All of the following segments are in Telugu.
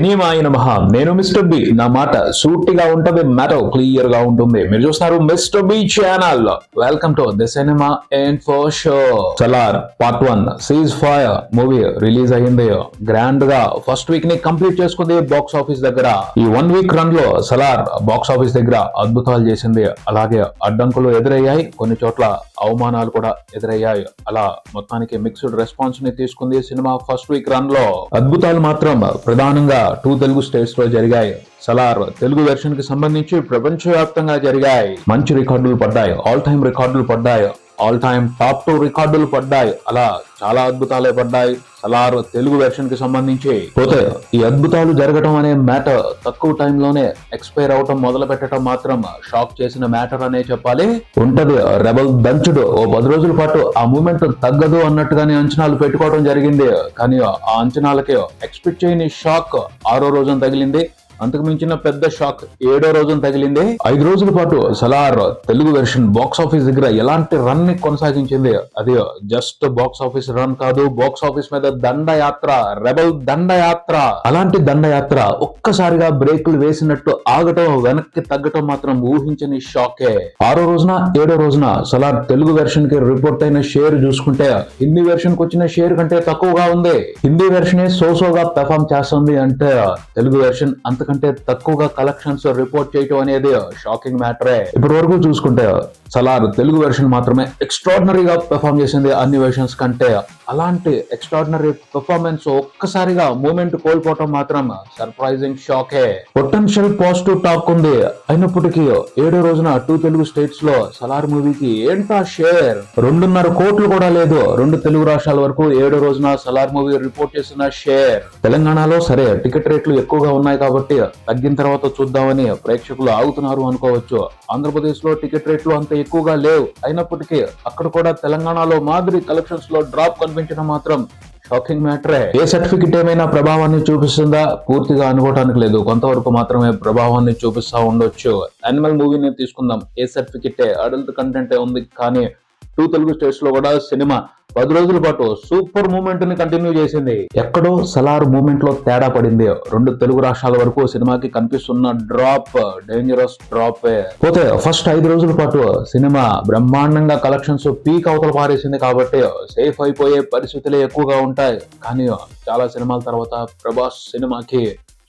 సినిమాయ నమః. నేను మిస్టర్ బి. నా మాట సూటిగా ఉంటది, మ్యాటర్ క్లియర్ గా ఉంటుంది. మీరు చూస్తున్నారు mister B channel. Welcome to the cinema info show. Salaar part 1 ceasefire movie release అయ్యింది. గ్రాండ్ గా ఫస్ట్ వీక్ ని కంప్లీట్ చేసుకుంది బాక్స్ ఆఫీస్ దగ్గర. ఈ 1 వీక్ రన్ లో సలార్ బాక్స్ ఆఫీస్ దగ్గర అద్భుతాలు చేసింది. అలాగే అడ్డంకులు ఎదురయ్యాయి, కొన్ని చోట్ల అవమానాలు కూడా ఎదురయ్యాయి. అలా మొత్తానికి మిక్స్డ్ రెస్పాన్స్ ని తీసుకుంది సినిమా ఫస్ట్ వీక్ రన్ లో. అద్భుతాలు మాత్రం ప్రధానంగా 2 తెలుగు స్టేట్స్ లో జరిగాయి. సలార్ తెలుగు వెర్షన్ కి సంబంధించి ప్రపంచవ్యాప్తంగా జరిగాయి. మంచి రికార్డులు పడ్డాయి, ఆల్ టైమ్ రికార్డులు పడ్డాయి, ఆల్ టైమ్ టాప్ 2 రికార్డులు పడ్డాయి. అలా చాలా అద్భుతాలే పడ్డాయి సలార్ తెలుగు వెర్షన్ కి సంబంధించి. పోతే ఈ అద్భుతాలు జరగడం అనే మ్యాటర్ తక్కువ టైంలోనే ఎక్స్పైర్ అవటం మొదలు పెట్టడం మాత్రం షాక్ చేసిన మ్యాటర్ అనే చెప్పాలి. ఉంటది రెబల్ దంచుడు. ఓ 10 రోజుల పాటు ఆ మూమెంట్ తగ్గదు అన్నట్టుగానే అంచనాలు పెట్టుకోవడం జరిగింది. కానీ ఆ అంచనాలకే ఎక్స్పెక్ట్ చేయని షాక్ 6వ రోజున తగిలింది. అంతకు మించిన పెద్ద షాక్ 7వ రోజున తగిలింది. 5 రోజుల పాటు Salaar Telugu version box office దగ్గర ఎలాంటి రన్ ని కొనసాగించింది. అది జస్ట్ బాక్స్ ఆఫీస్ రన్ కాదు, బాక్స్ ఆఫీస్ మీద దండయాత్ర, రెబల్ దండయాత్ర. అలాంటి దండయాత్ర ఒక్కసారిగా బ్రేకులు వేసినట్టు ఆగటం, వెనక్కి తగ్గటం మాత్రం ఊహించని షాకే. 6వ రోజున 7వ రోజున సలార్ తెలుగు వెర్షన్ కి రిపోర్ట్ అయిన షేర్ చూసుకుంటే హిందీ వెర్షన్ కి వచ్చిన షేర్ కంటే తక్కువగా ఉంది. హిందీ వెర్షన్ సోసోగా పెర్ఫామ్ చేస్తుంది అంటే తెలుగు వెర్షన్ అంతకంటే తక్కువగా కలెక్షన్స్ రిపోర్ట్ చేయటం అనేది షాకింగ్ మ్యాటరే. ఇప్పటి వరకు చూసుకుంటే సలార్ తెలుగు వెర్షన్ మాత్రమే ఎక్స్ట్రాడినరీగా పెర్ఫామ్ చేసింది అన్ని వెర్షన్స్ కంటే. అలాంటి ఎక్స్ట్రాడినరీ పెర్ఫార్మెన్స్ ఒక్కసారిగా మూమెంట్ కోల్పోవటం మాత్రం సర్ప్రైజింగ్ షాకే. పొటెన్షియల్ పాజిటివ్ టాక్ ఉంది. అయినప్పటికీ 7వ రోజున 2 తెలుగు స్టేట్స్ లో సలార్ మూవీకి ఏంటా షేర్ 2.5 కోట్లు కూడా లేదు. 2 తెలుగు రాష్ట్రాల వరకు 7వ రోజున సలార్ మూవీ రిపోర్ట్ చేసిన షేర్. తెలంగాణలో సరే టికెట్ రేట్లు ఎక్కువగా ఉన్నాయి కాబట్టి తగ్గిన తర్వాత చూద్దామని ప్రేక్షకులు ఆగుతున్నారు అనుకోవచ్చు. ఆంధ్రప్రదేశ్ లో టికెట్ రేట్లు అంత ఎక్కువగా లేవు. అయినప్పటికీ అక్కడ కూడా తెలంగాణలో మాదిరి కలెక్షన్స్ లో డ్రాప్ కనిపించడం మాత్రం షాకింగ్ మ్యాటరే. ఏ సర్టిఫికెట్ ఏమైనా ప్రభావాన్ని చూపిస్తుందా? పూర్తిగా అనుకోవడానికి లేదు, కొంతవరకు మాత్రమే ప్రభావాన్ని చూపిస్తా ఉండొచ్చు. యానిమల్ మూవీని తీసుకుందాం, ఏ సర్టిఫికెట్ అడల్ట్ కంటెంట్ ఉంది. కానీ 2 తెలుగు స్టేట్స్ లో కూడా సినిమా 10 రోజుల పాటు సూపర్ మూమెంట్ ని కంటిన్యూ చేసింది. ఎక్కడో సలార్ మూమెంట్ లో తేడా పడింది. 2 తెలుగు రాష్ట్రాల వరకు సినిమాకి కనిపిస్తున్న డ్రాప్ డేంజరస్ డ్రాప్. పోతే ఫస్ట్ 5 రోజుల పాటు సినిమా బ్రహ్మాండంగా కలెక్షన్స్ పీక్ అవతల పారేసింది కాబట్టి సేఫ్ అయిపోయే పరిస్థితులే ఎక్కువగా ఉంటాయి. కానీ చాలా సినిమాల తర్వాత ప్రభాస్ సినిమాకి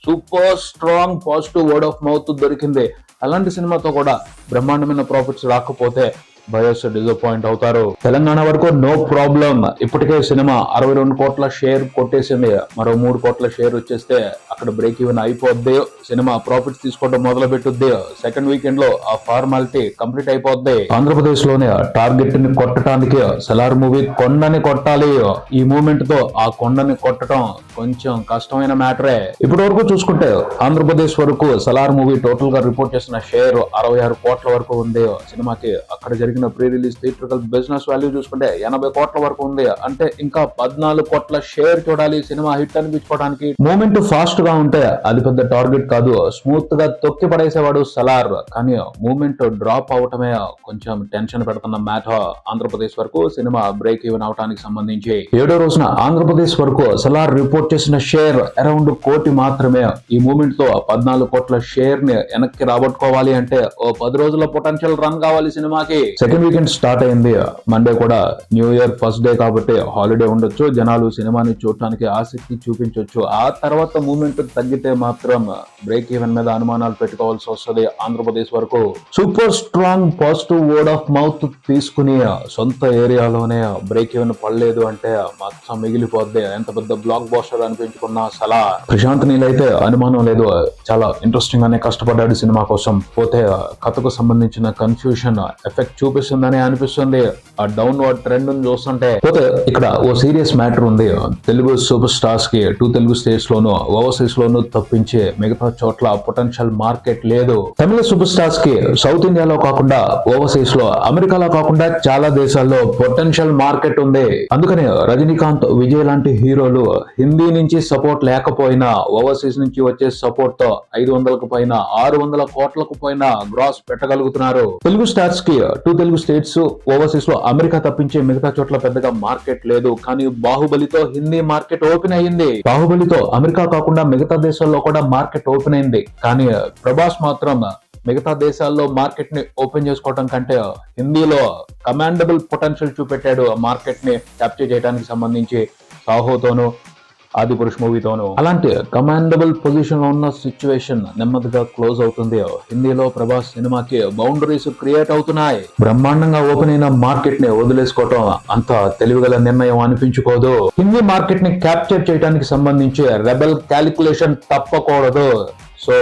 super strong positive word of mouth దొరికింది. అలాంటి సినిమాతో కూడా బ్రహ్మాండమైన ప్రాఫిట్స్ రాకపోతే బయర్స్ డిసప్పాయింట్ అవుతారు. తెలంగాణ వరకు నో ప్రాబ్లం. ఇప్పటికే సినిమా 62 కోట్ల షేర్ కొట్టేసింది. మరో 3 కోట్ల షేర్ వచ్చేస్తే అక్కడ బ్రేక్ ఈవెన్ అయిపోద్ది. సినిమా ప్రాఫిట్స్ తీసుకోవడం మొదలు పెట్టుద్ది. సెకండ్ వీకెండ్ లో ఆ ఫార్మాలిటీ కంప్లీట్ అయిపోద్ది. ఆంధ్రప్రదేశ్ లోనే టార్గెట్ ని కొట్టడానికి సలార్ మూవీ కొండని కొట్టాలి. ఈ మూమెంట్ తో ఆ కొండని కొట్టడం కొంచెం కష్టమైన మ్యాటరే. ఇప్పటి వరకు చూసుకుంటే ఆంధ్రప్రదేశ్ వరకు సలార్ మూవీ టోటల్ గా రిపోర్ట్ చేసిన షేర్ 66 కోట్ల వరకు ఉంది. సినిమాకి అక్కడ జరిగిన pre release theatrical business value చూసుకుంటే 80 కోట్ల వరకు ఉంది. అంటే ఇంకా 14 కోట్ల షేర్ చూడాలి సినిమా హిట్ అనిపించుకోవడానికి. మూమెంట్ ఫాస్ట్ గా ఉంటే అది పెద్ద టార్గెట్ కాదు, స్మూత్ గా తొక్కి పడేసేవాడు సలార్. కానీ మూమెంట్ డ్రాప్ అవటమే కొంచెం టెన్షన్ పెడుతున్న మ్యాటర్. ఆంధ్రప్రదేశ్ వరకు సినిమా బ్రేక్ ఈవెన్ అవటానికి సంబంధించి 7వ రోజున ఆంధ్రప్రదేశ్ వరకు సలార్ రిపోర్ట్ చేసిన షేర్ అరౌండ్ 1 కోటి మాత్రమే. ఈ మూమెంట్ తో 14 కోట్ల షేర్ ని వెనక్కి రాబట్టుకోవాలి అంటే ఓ 10 రోజుల పొటెన్షియల్ రన్ కావాలి సినిమాకి. సెకండ్ వీకెండ్ స్టార్ట్ అయింది. మండే కూడా న్యూ ఇయర్ ఫస్ట్ డే కాబట్టి హాలిడే ఉండొచ్చు. జనాలు సినిమాని చూడటానికి ఆసక్తి చూపించవచ్చు. ఆ తర్వాత మూమెంట్ తగ్గితే మాత్రం బ్రేక్ ఈవెన్ మీద అనుమానాలు పెట్టుకోవాల్సి వస్తుంది. ఆంధ్రప్రదేశ్ వరకు super strong positive word of mouth తీసుకుని సొంత ఏరియాలోనే బ్రేక్ ఈవెన్ పడలేదు అంటే మొత్తం మిగిలిపోద్ది. ఎంత పెద్ద బ్లాక్ బాస్టర్ అనిపించుకున్న సలార్. ప్రశాంత్ నీల్ అయితే అనుమానం లేదు, చాలా ఇంట్రెస్టింగ్ గానే కష్టపడ్డాడు సినిమా కోసం. పోతే కథకు సంబంధించిన కన్ఫ్యూషన్ ఎఫెక్ట్ చూపిస్తుందని అనిపిస్తుంది ఆ డౌన్వర్డ్ ట్రెండ్ చూస్తుంటే. పోతే ఇక్కడ ఓ సీరియస్ మ్యాటర్ ఉంది. తెలుగు సూపర్ స్టార్స్ కి 2 తెలుగు స్టేట్స్ లోను ఓవర్సీస్ లోను తప్పించి మిగతా చోట్ల పొటెన్షియల్ మార్కెట్ లేదు. తమిళ సూపర్ స్టార్స్ కి సౌత్ ఇండియాలో కాకుండా ఓవర్సీస్ లో, అమెరికాలో కాకుండా చాలా దేశాల్లో పొటెన్షియల్ మార్కెట్ ఉంది. అందుకని రజనీకాంత్, విజయ్ లాంటి హీరోలు హిందీ నుంచి సపోర్ట్ లేకపోయినా ఓవర్సీస్ నుంచి వచ్చే సపోర్ట్ తో 500కు పైన 600 కోట్లకు పైన గ్రాస్ పెట్టగలుగుతున్నారు. తెలుగు స్టార్స్ కి 2 తెలుగు స్టేట్స్, ఓవర్సీస్ లో అమెరికా తప్పించే మిగతా చోట్ల పెద్దగా మార్కెట్ లేదు. కానీ బాహుబలితో హిందీ మార్కెట్ ఓపెన్ అయ్యింది. బాహుబలితో అమెరికా కాకుండా మిగతా దేశాల్లో కూడా మార్కెట్ ఓపెన్ అయింది. కానీ ప్రభాస్ మాత్రం మిగతా దేశాల్లో మార్కెట్ ని ఓపెన్ చేసుకోవడం కంటే హిందీలో కమాండబుల్ పొటెన్షియల్ చూపెట్టాడు. ఆ మార్కెట్ ని క్యాప్చర్ చేయడానికి సంబంధించి సాహోతోనూ, ఆదిపురుష్ మూవీతోనూ. అలాంటి కమాండబుల్ పొజిషన్ లో ఉన్న సిచ్యువేషన్ నెమ్మదిగా క్లోజ్ అవుతుంది. హిందీలో ప్రభాస్ సినిమాకి బౌండరీస్ క్రియేట్ అవుతున్నాయి. బ్రహ్మాండంగా ఓపెన్ అయిన మార్కెట్ ని వదిలేసుకోవటం అంత తెలివిగల నిర్ణయం అనిపించుకోదు. హిందీ మార్కెట్ ని క్యాప్చర్ చేయడానికి సంబంధించి రెబెల్ క్యాలిక్యులేషన్ తప్పకూడదు. సో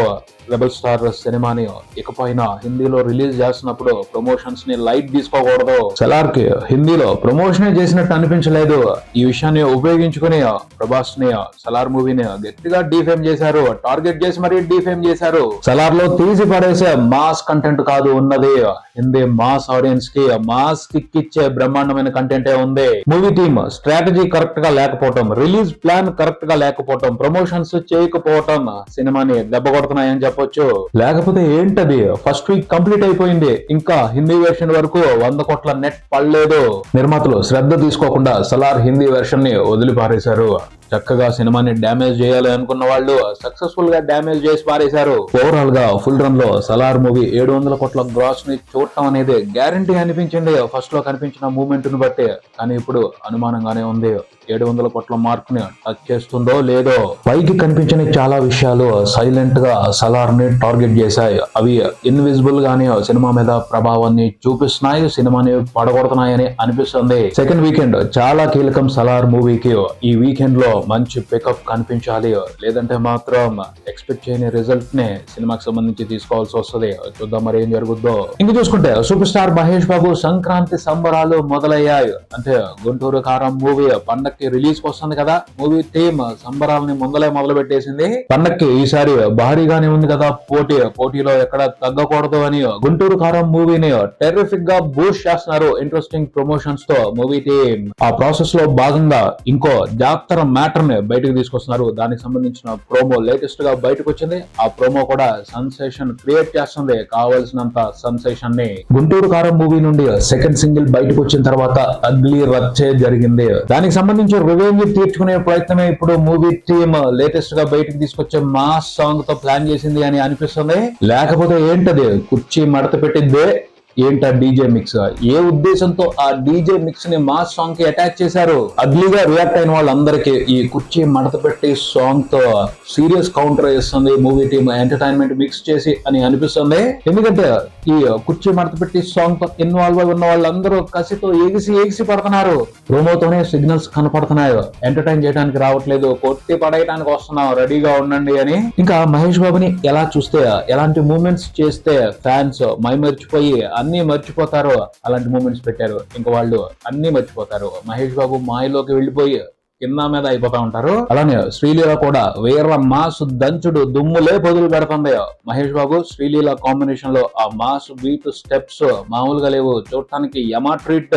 రెబల్ స్టార్ సినిమాని ఇకపైన హిందీలో రిలీజ్ చేస్తున్నప్పుడు ప్రమోషన్స్ ని లైట్ తీసుకోకూడదు. సలార్ కి హిందీలో ప్రమోషన్ చేసినట్టు అనిపించలేదు. ఈ విషయాన్ని ఉపయోగించుకుని ప్రభాస్ ని సలార్ మూవీని గట్టిగా డీఫేమ్ చేశారు. టార్గెట్ చేసి మరీ డీఫేమ్ చేశారు. సలార్ లో తీసి పడేసే మాస్ కంటెంట్ కాదు ఉన్నది. హిందీ మాస్ ఆడియన్స్ కి మాస్ కిక్ ఇచ్చే బ్రహ్మాండమైన కంటెంటే ఉంది. మూవీ టీమ్ స్ట్రాటజీ కరెక్ట్ గా లేకపోవటం, రిలీజ్ ప్లాన్ కరెక్ట్ గా లేకపోవటం, ప్రమోషన్స్ చేయకపోవటం సినిమాని దెబ్బ కొడుతున్నాయని చెప్పొచ్చు. లేకపోతే ఏంటది, ఫస్ట్ వీక్ కంప్లీట్ అయిపోయింది, ఇంకా హిందీ వెర్షన్ వరకు 100 కోట్ల నెట్ పడలేదు. నిర్మాతలు శ్రద్ధ తీసుకోకుండా సలార్ హిందీ వెర్షన్ ని వదిలిపారేశారు. చక్కగా సినిమాని డ్యామేజ్ చేయాలి అనుకున్న వాళ్ళు సక్సెస్ఫుల్ గా డ్యామేజ్ చేసి పారేశారు. ఓవరాల్ గా ఫుల్ రన్ లో సలార్ మూవీ 700 కోట్ల గ్రాస్ ని చూడటం అనేది గ్యారంటీ అనిపించింది ఫస్ట్ లో కనిపించిన మూమెంట్ ను బట్టి. కానీ ఇప్పుడు అనుమానంగానే ఉంది, 700 కోట్ల మార్క్ ని టచ్ చేస్తుందో లేదో. పైకి కనిపించిన చాలా విషయాలు సైలెంట్ గా సలార్ ని టార్గెట్ చేశాయి. అవి ఇన్విజిబుల్ గానే సినిమా మీద ప్రభావాన్ని చూపిస్తున్నాయి, సినిమాని పడగొడుతున్నాయని అనిపిస్తుంది. సెకండ్ వీకెండ్ చాలా కీలకం సలార్ మూవీకి. ఈ వీకెండ్ లో మంచి పికప్ కనిపించాలి, లేదంటే మాత్రం ఎక్స్పెక్ట్ చేయని రిజల్ట్ ని సినిమాకి సంబంధించి తీసుకోవాల్సి వస్తుంది. చూద్దాం మరి ఏం జరుగుద్దో. ఇంక చూసుకుంటే సూపర్ స్టార్ మహేష్ బాబు సంక్రాంతి సంబరాలు మొదలయ్యాయి. అంటే గుంటూరు కారం మూవీ పండక్కి రిలీజ్ వస్తుంది కదా, మూవీ టీమ్ సంబరాలని ముందలే మొదలు పెట్టేసింది. పండక్కి ఈసారి భారీగానే ఉంది కదా పోటీలో ఎక్కడ తగ్గకూడదు అని గుంటూరు కారం మూవీని టెర్రిఫిక్ గా బూస్ట్ చేస్తున్నారు ఇంట్రెస్టింగ్ ప్రమోషన్స్ తో మూవీ టీమ్. ఆ ప్రాసెస్ లో భాగంగా ఇంకో జాతర మ్యాటర్ ని బయటకు తీసుకొస్తున్నారు. దానికి సంబంధించిన ప్రోమో లేటెస్ట్ గా బయటకు వచ్చింది. ఆ ప్రోమో కూడా సెన్సేషన్ క్రియేట్ చేస్తుంది, కావాల్సినంత సెన్సేషన్ ని. గుంటూరు కారం మూవీ నుండి సెకండ్ సింగిల్ బయటకు వచ్చిన తర్వాత అగ్లీ రచ్చే జరిగింది. దానికి సంబంధించి రివెంజ్ తీర్చుకునే ప్రయత్నమే ఇప్పుడు మూవీ టీమ్ లేటెస్ట్ గా బయటకు తీసుకొచ్చే మాస్ సాంగ్ తో ప్లాన్ చేసింది అని అనిపిస్తుంది. లేకపోతే ఏంటది, కుర్చీ మడత పెట్టిద్దే ఏంటా డీజే మిక్స్? ఏ ఉద్దేశంతో ఆ డీజే మిక్స్ ని మాస్ సాంగ్ కి అటాచ్ చేశారు? అగ్లీగా రియాక్ట్ అయిన వాళ్ళందరికీ ఈ కుర్చీ మడత పెట్టి సాంగ్ తో సీరియస్ కౌంటర్ ఇస్తుంది మూవీ టీమ్, ఎంటర్టైన్మెంట్ మిక్స్ చేసి అని అనిపిస్తుంది. ఎందుకంటే ఈ కుర్చీ మడత పెట్టి సాంగ్ తో ఇన్వాల్వ్ అయి ఉన్న వాళ్ళందరూ కసితో ఎగిసి పడుతున్నారు. ప్రోమోతోనే సిగ్నల్స్ కనపడుతున్నాయి, ఎంటర్టైన్ చేయడానికి రావట్లేదు, కొట్టి పడేయడానికి వస్తున్నాం, రెడీగా ఉండండి అని. ఇంకా మహేష్ బాబుని ఎలా చూస్తే, ఎలాంటి మూమెంట్స్ చేస్తే ఫ్యాన్స్ మైమర్చిపోయి అన్ని మర్చిపోతారో అలాంటి మూమెంట్స్ పెట్టారు. ఇంకా వాళ్ళు అన్ని మర్చిపోతారు. మహేష్ బాబు మాయలోకి వెళ్ళిపోయి కింద మీద అయిపోతా ఉంటారు. అలానే శ్రీలీల కూడా వేర్ల మాస్ దంచుడు దుమ్ములే పొదులు పెడుతుంది. మహేష్ బాబు శ్రీలీల కాంబినేషన్ లో ఆ మాస్ బీట్ స్టెప్స్ మామూలుగా లేవు, చూడటానికి యమా ట్రీట్.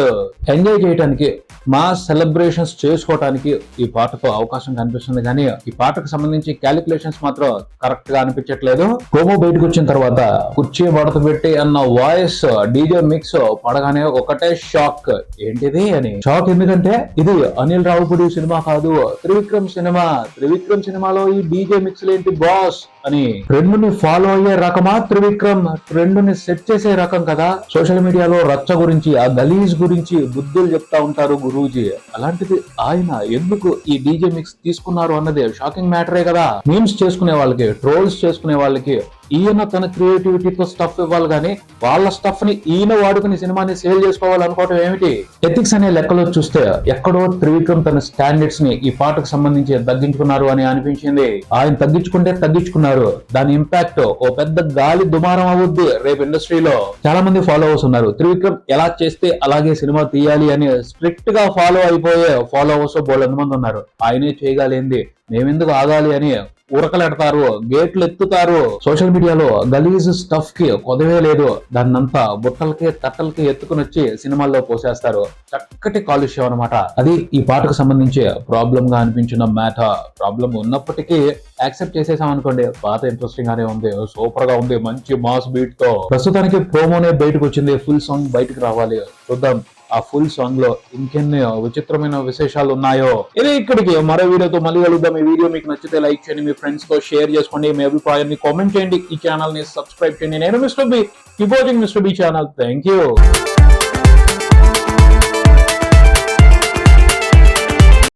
ఎంజాయ్ చేయడానికి, మాస్ సెలబ్రేషన్స్ చేసుకోవటానికి ఈ పాటతో అవకాశం కనిపిస్తుంది. కానీ ఈ పాటకు సంబంధించి క్యాలిక్యులేషన్స్ మాత్రం కరెక్ట్ గా అనిపించట్లేదు. ప్రోమో బయటకు వచ్చిన తర్వాత కుర్చీ మడత పెట్టి అన్న వాయిస్ డీజే మిక్స్ పడగానే ఒకటే షాక్, ఏంటిది అని. షాక్ ఎందుకంటే ఇది అనిల్ రావుపూడి సినిమా కాదు, త్రివిక్రమ్ సినిమా. త్రివిక్రమ్ సినిమాలో ఈ డీజే మిక్స్ ఏంటి బాస్ అని. ట్రెండ్ ని ఫాలో అయ్యే రకమా త్రివిక్రమ్? ట్రెండ్ ని సెట్ చేసే రకం కదా. సోషల్ మీడియాలో రచ్చ గురించి, ఆ గలీజ్ గురించి బుద్ధులు చెప్తా ఉంటారు గురూజీ. అలాంటిది ఆయన ఎందుకు ఈ డీజే మిక్స్ తీసుకున్నారు అన్నది షాకింగ్ మ్యాటరే కదా. మీమ్స్ చేసుకునే వాళ్ళకి, ట్రోల్స్ చేసుకునే వాళ్ళకి ఈయన తన క్రియేటివిటీతో స్టఫ్ ఇవ్వాలి కానీ వాళ్ళ స్టఫ్ ని ఈయన వాడుకుని సినిమాని సేల్ చేసుకోవాలనుకోవటం ఏమిటి? ఎథిక్స్ అనే లెక్కలో చూస్తే ఎక్కడో త్రివిక్రమ్ తన స్టాండర్డ్స్ ని ఈ పాటకు సంబంధించి తగ్గించుకున్నారు అని అనిపించింది. ఆయన తగ్గించుకున్నారు. దాని ఇంపాక్ట్ ఓ పెద్ద గాలి దుమారం అవుద్ది రేపు ఇండస్ట్రీలో. చాలా మంది ఫాలోవర్స్ ఉన్నారు. త్రివిక్రమ్ ఎలా చేస్తే అలాగే సినిమా తీయాలి అని స్ట్రిక్ట్ గా ఫాలో అయిపోయే ఫాలోవర్స్ బోల్డ్ మంది ఉన్నారు. ఆయనే చేయగలిగింది మేమెందుకు ఆగాలి అని ఉరకలెడతారు, గేట్లు ఎత్తుతారు. సోషల్ మీడియాలో గలీజ్ స్టఫ్ కి కొదవే లేదు. దాన్నంతా బుట్టలకి తట్టలకి ఎత్తుకుని వచ్చి సినిమాల్లో పోసేస్తారు. చక్కటి కాలుష్యం అనమాట. అది ఈ పాటకు సంబంధించి ప్రాబ్లం గా అనిపించిన మ్యాటర్. ప్రాబ్లం ఉన్నప్పటికీ యాక్సెప్ట్ చేసేసాం అనుకోండి, పాట ఇంట్రెస్టింగ్ గానే ఉంది, సూపర్ గా ఉంది, మంచి మాస్ బీట్ తో. ప్రస్తుతానికి ప్రోమోనే బయటకు వచ్చింది, ఫుల్ సాంగ్ బయటకు రావాలి. చూద్దాం ఆ ఫుల్ సాంగ్ లో ఇంకెన్ని విచిత్రమైన విశేషాలు ఉన్నాయో. ఇది ఇక్కడికి మరో వీడియోతో మళ్ళీ కలుద్దాం. ఈ వీడియో మీకు నచ్చితే లైక్ చేయండి, మీ ఫ్రెండ్స్ తో షేర్ చేసుకోండి, మీ అభిప్రాయాన్ని కామెంట్ చేయండి, ఈ ఛానల్ ని సబ్స్క్రైబ్ చేయండి. నేను mister B, keep watching mister B channel. Thank you.